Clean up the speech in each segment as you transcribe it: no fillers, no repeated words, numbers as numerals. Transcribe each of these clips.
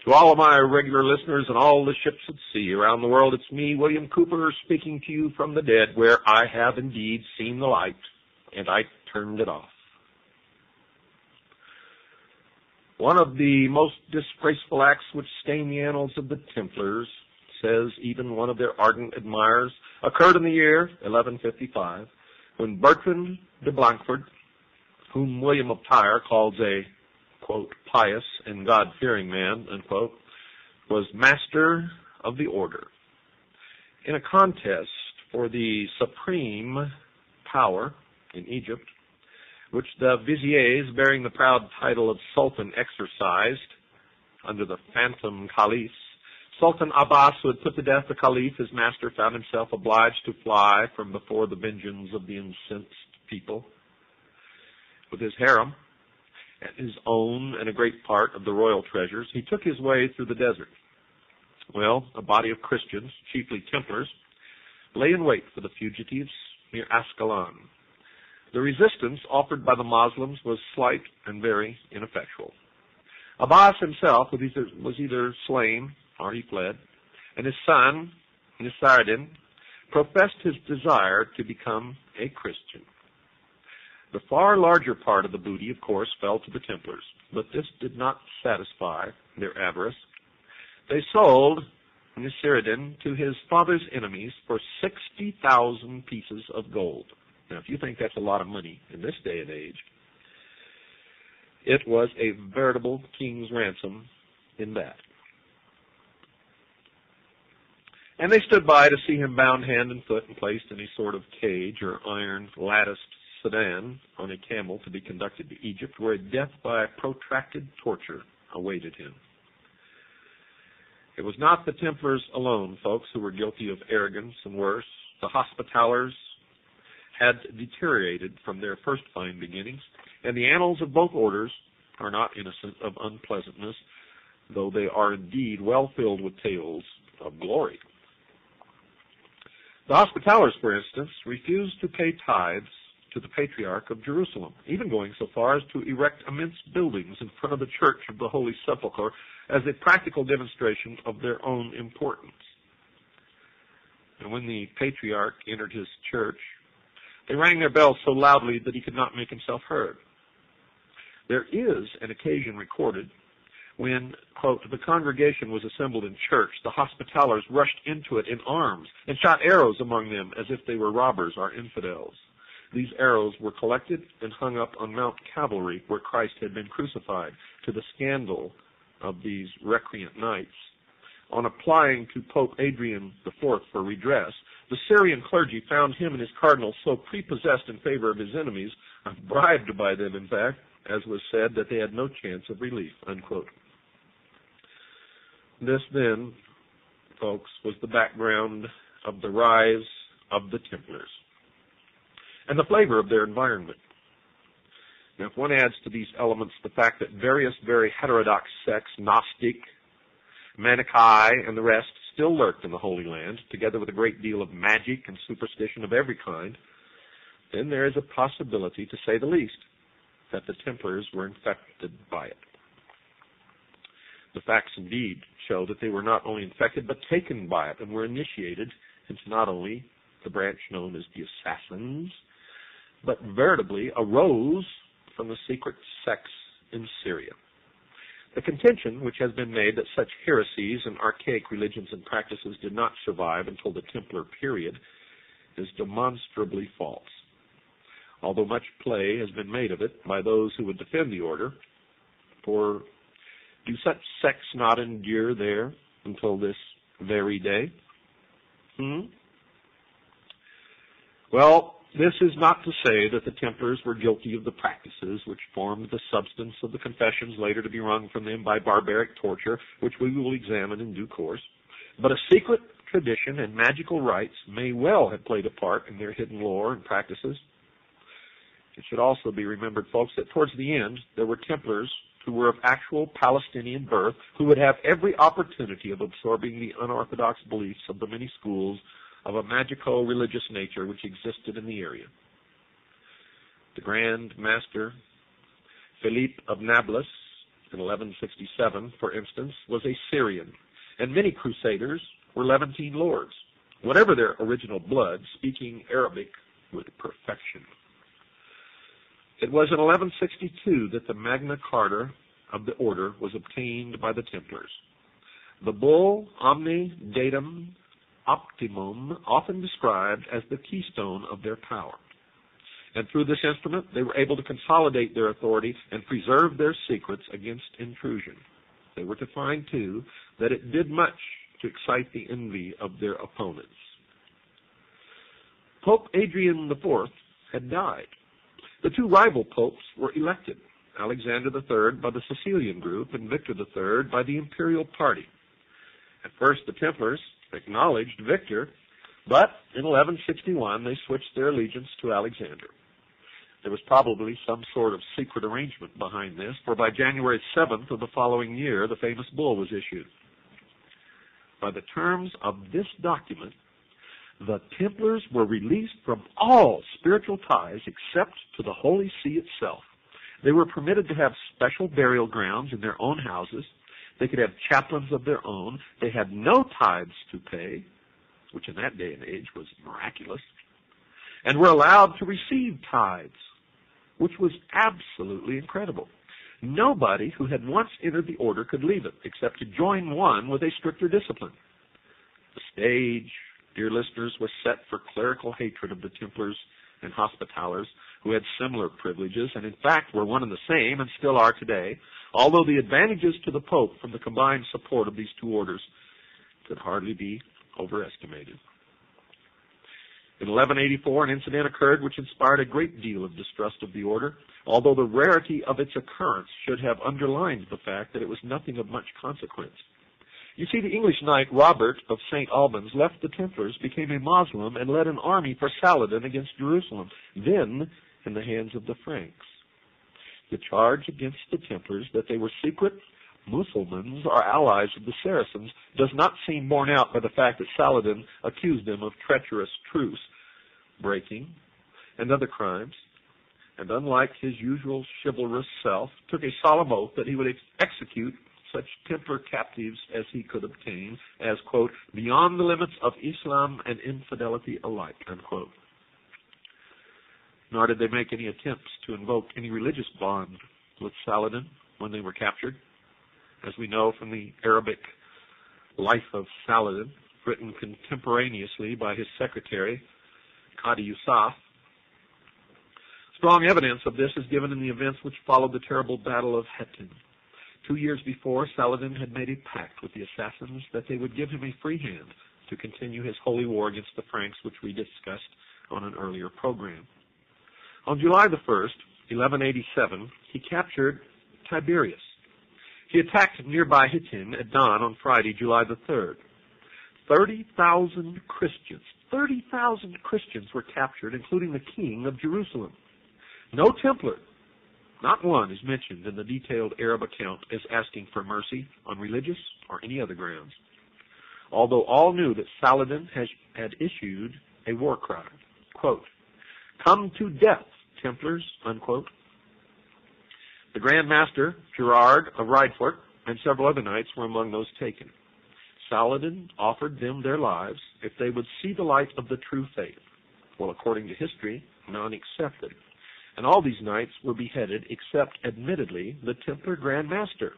To all of my regular listeners and all the ships at sea around the world, it's me, William Cooper, speaking to you from the dead, where I have indeed seen the light, and I turned it off. One of the most disgraceful acts which stain the annals of the Templars, says even one of their ardent admirers, occurred in the year 1155, when Bertrand de Blancfort, whom William of Tyre calls a, quote, pious and God-fearing man, unquote, was master of the order. In a contest for the supreme power in Egypt, which the viziers bearing the proud title of Sultan exercised under the phantom caliphs, Sultan Abbas, who had put to death the caliph, his master, found himself obliged to fly from before the vengeance of the incensed people. With his harem, and his own and a great part of the royal treasures, he took his way through the desert. Well, a body of Christians, chiefly Templars, lay in wait for the fugitives near Ascalon. The resistance offered by the Muslims was slight and very ineffectual. Abbas himself was either slain or he fled, and his son, Nasiruddin, professed his desire to become a Christian. The far larger part of the booty, of course, fell to the Templars, but this did not satisfy their avarice. They sold Nasiruddin to his father's enemies for 60,000 pieces of gold. Now, if you think that's a lot of money in this day and age, it was a veritable king's ransom in that. And they stood by to see him bound hand and foot and placed in a sort of cage or iron latticed sedan on a camel to be conducted to Egypt, where death by protracted torture awaited him. It was not the Templars alone, folks, who were guilty of arrogance and worse. The Hospitallers had deteriorated from their first fine beginnings, and the annals of both orders are not innocent of unpleasantness, though they are indeed well filled with tales of glory. The Hospitallers, for instance, refused to pay tithes to the Patriarch of Jerusalem, even going so far as to erect immense buildings in front of the Church of the Holy Sepulchre as a practical demonstration of their own importance. And when the Patriarch entered his church, they rang their bells so loudly that he could not make himself heard. There is an occasion recorded when, quote, the congregation was assembled in church, the Hospitallers rushed into it in arms and shot arrows among them as if they were robbers or infidels. These arrows were collected and hung up on Mount Calvary, where Christ had been crucified, to the scandal of these recreant knights. On applying to Pope Adrian IV for redress, the Syrian clergy found him and his cardinals so prepossessed in favor of his enemies, bribed by them, in fact, as was said, that they had no chance of relief, unquote. This, then, folks, was the background of the rise of the Templars and the flavor of their environment. Now, if one adds to these elements the fact that various very heterodox sects, Gnostic, Manichae, and the rest, still lurked in the Holy Land, together with a great deal of magic and superstition of every kind, then there is a possibility, to say the least, that the Templars were infected by it. The facts indeed show that they were not only infected, but taken by it, and were initiated into not only the branch known as the Assassins, but veritably arose from the secret sects in Syria. The contention which has been made that such heresies and archaic religions and practices did not survive until the Templar period is demonstrably false. Although much play has been made of it by those who would defend the order, for do such sects not endure there until this very day? Well, this is not to say that the Templars were guilty of the practices which formed the substance of the confessions later to be wrung from them by barbaric torture, which we will examine in due course. But a secret tradition and magical rites may well have played a part in their hidden lore and practices. It should also be remembered, folks, that towards the end, there were Templars who were of actual Palestinian birth, who would have every opportunity of absorbing the unorthodox beliefs of the many schools of a magico-religious nature which existed in the area. The Grand Master Philippe of Nablus, in 1167, for instance, was a Syrian, and many crusaders were Levantine lords, whatever their original blood, speaking Arabic with perfection. It was in 1162 that the Magna Carta of the order was obtained by the Templars. The bull Omne Datum Optimum, often described as the keystone of their power. And through this instrument, they were able to consolidate their authority and preserve their secrets against intrusion. They were to find, too, that it did much to excite the envy of their opponents. Pope Adrian IV had died. The two rival popes were elected, Alexander III by the Sicilian group and Victor III by the imperial party. At first, the Templars acknowledged Victor, but in 1161 they switched their allegiance to Alexander. There was probably some sort of secret arrangement behind this, for by January 7th of the following year, the famous bull was issued. By the terms of this document, the Templars were released from all spiritual ties except to the Holy See itself. They were permitted to have special burial grounds in their own houses. They could have chaplains of their own. They had no tithes to pay, which in that day and age was miraculous, and were allowed to receive tithes, which was absolutely incredible. Nobody who had once entered the order could leave it, except to join one with a stricter discipline. The stage, dear listeners, was set for clerical hatred of the Templars and Hospitallers, who had similar privileges, and in fact were one and the same, and still are today, although the advantages to the Pope from the combined support of these two orders could hardly be overestimated. In 1184, an incident occurred which inspired a great deal of distrust of the order, although the rarity of its occurrence should have underlined the fact that it was nothing of much consequence. You see, the English knight Robert of St. Albans left the Templars, became a Moslem, and led an army for Saladin against Jerusalem, then in the hands of the Franks. The charge against the Templars that they were secret Mussulmans or allies of the Saracens does not seem borne out by the fact that Saladin accused them of treacherous truce breaking and other crimes, and unlike his usual chivalrous self, took a solemn oath that he would execute such Templar captives as he could obtain as, quote, beyond the limits of Islam and infidelity alike, unquote. Nor did they make any attempts to invoke any religious bond with Saladin when they were captured. As we know from the Arabic life of Saladin, written contemporaneously by his secretary, Qadi Yusuf, strong evidence of this is given in the events which followed the terrible Battle of Hattin. 2 years before, Saladin had made a pact with the assassins that they would give him a free hand to continue his holy war against the Franks, which we discussed on an earlier program. On July the 1st, 1187, he captured Tiberias. He attacked nearby Hattin at dawn on Friday, July the 3rd. 30,000 Christians were captured, including the king of Jerusalem. No Templar, not one, is mentioned in the detailed Arab account as asking for mercy on religious or any other grounds, although all knew that Saladin had issued a war cry, quote, come to death, Templars, unquote. The Grand Master, Gerard of Rydfort, and several other knights were among those taken. Saladin offered them their lives if they would see the light of the true faith. Well, according to history, none accepted. And all these knights were beheaded except, admittedly, the Templar Grand Master.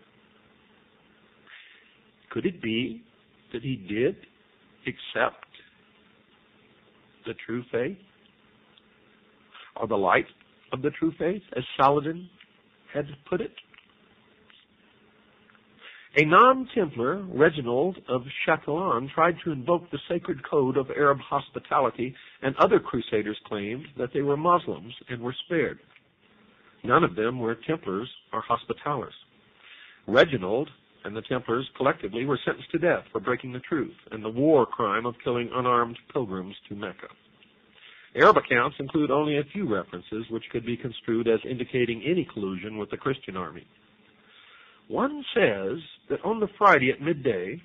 Could it be that he did accept the true faith, or the light of the true faith, as Saladin had put it? A non-Templar, Reginald of Chatillon, tried to invoke the sacred code of Arab hospitality, and other crusaders claimed that they were Muslims and were spared. None of them were Templars or Hospitallers. Reginald and the Templars collectively were sentenced to death for breaking the truth and the war crime of killing unarmed pilgrims to Mecca. Arab accounts include only a few references which could be construed as indicating any collusion with the Christian army. One says that on the Friday at midday,